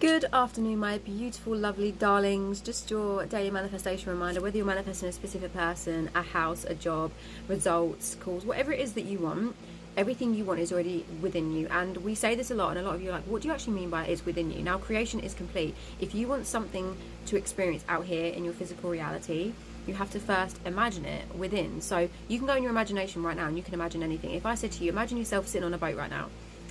Good afternoon, my beautiful, lovely darlings. Just your daily manifestation reminder, whether you're manifesting a specific person, a house, a job, results, calls, whatever it is that you want, everything you want is already within you. And we say this a lot, and a lot of you are like, what do you actually mean by it's within you? Now, creation is complete. If you want something to experience out here in your physical reality, you have to first imagine it within. So you can go in your imagination right now and you can imagine anything. If I said to you, imagine yourself sitting on a boat right now.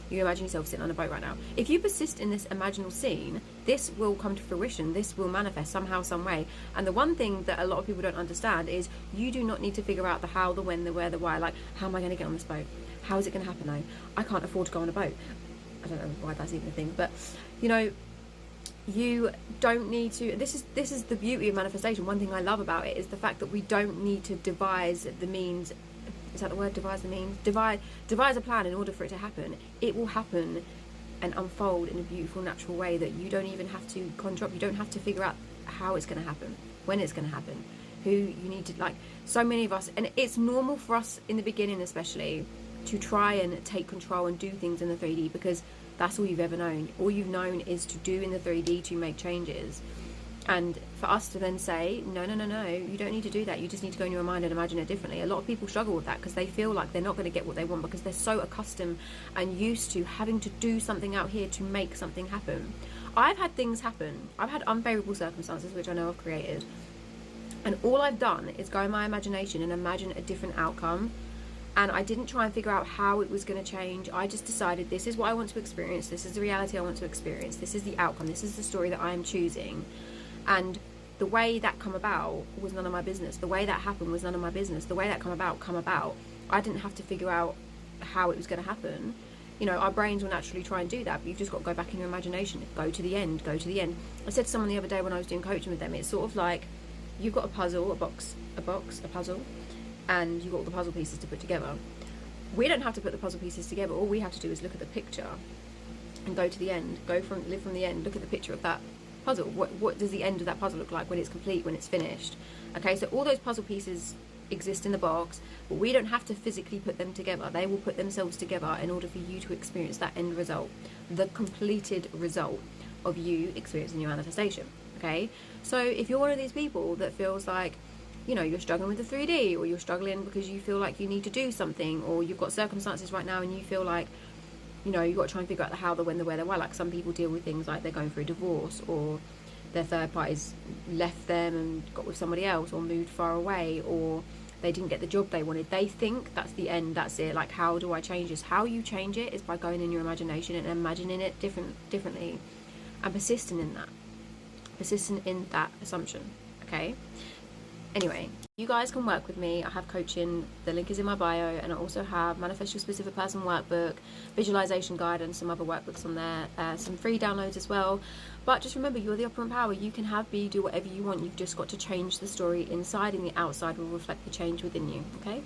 You imagine yourself sitting on a boat right now. If you persist in this imaginal scene, this will come to fruition. This will manifest somehow, some way. And the one thing that a lot of people don't understand is you do not need to figure out the how, the when, the where, the why. Like, how am I going to get on this boat? How is it going to happen though? I can't afford to go on a boat. I don't know why that's even a thing, but you don't need to. This is the beauty of manifestation. One thing I love about it is the fact that we don't need to devise the means. Is that the word? Devise the means? Devise a plan in order for it to happen. It will happen and unfold in a beautiful, natural way that you don't even have to conjure up. You don't have to figure out how it's going to happen, when it's going to happen, who you need to, like, so many of us, and it's normal for us in the beginning especially to try and take control and do things in the 3D because that's all you've ever known. All you've known is to do in the 3D to make changes. And for us to then say, no, you don't need to do that. You just need to go in your mind and imagine it differently. A lot of people struggle with that because they feel like they're not going to get what they want because they're so accustomed and used to having to do something out here to make something happen. I've had things happen. I've had unfavorable circumstances, which I know I've created. And all I've done is go in my imagination and imagine a different outcome. And I didn't try and figure out how it was going to change. I just decided this is what I want to experience. This is the reality I want to experience. This is the outcome. This is the story that I am choosing. And the way that come about was none of my business. The way that happened was none of my business. The way that come about. I didn't have to figure out how it was going to happen. Our brains will naturally try and do that, but you've just got to go back in your imagination. Go to the end. I said to someone the other day when I was doing coaching with them, it's sort of like you've got a puzzle, a puzzle, and you've got all the puzzle pieces to put together. We don't have to put the puzzle pieces together. All we have to do is look at the picture and go to the end. Live from the end. Look at the picture of that puzzle. What does the end of that puzzle look like when it's complete, when it's finished? Okay, so all those puzzle pieces exist in the box, but we don't have to physically put them together. They will put themselves together in order for you to experience that end result, the completed result of you experiencing your manifestation. Okay, so if you're one of these people that feels like you're struggling with the 3D, or you're struggling because you feel like you need to do something, or you've got circumstances right now and you feel like you've got to try and figure out the how, the when, the where, the why. Like, some people deal with things like they're going through a divorce, or their third party's left them and got with somebody else, or moved far away, or they didn't get the job they wanted. They think that's the end, that's it. Like, how do I change this? How you change it is by going in your imagination and imagining it differently and persisting in that assumption. Okay? Anyway, you guys can work with me. I have coaching. The link is in my bio, and I also have Manifest Your Specific Person workbook, visualization guide, and some other workbooks on there. Some free downloads as well. But just remember, you're the operant power. You can have, be, do whatever you want. You've just got to change the story inside, and the outside will reflect the change within you. Okay?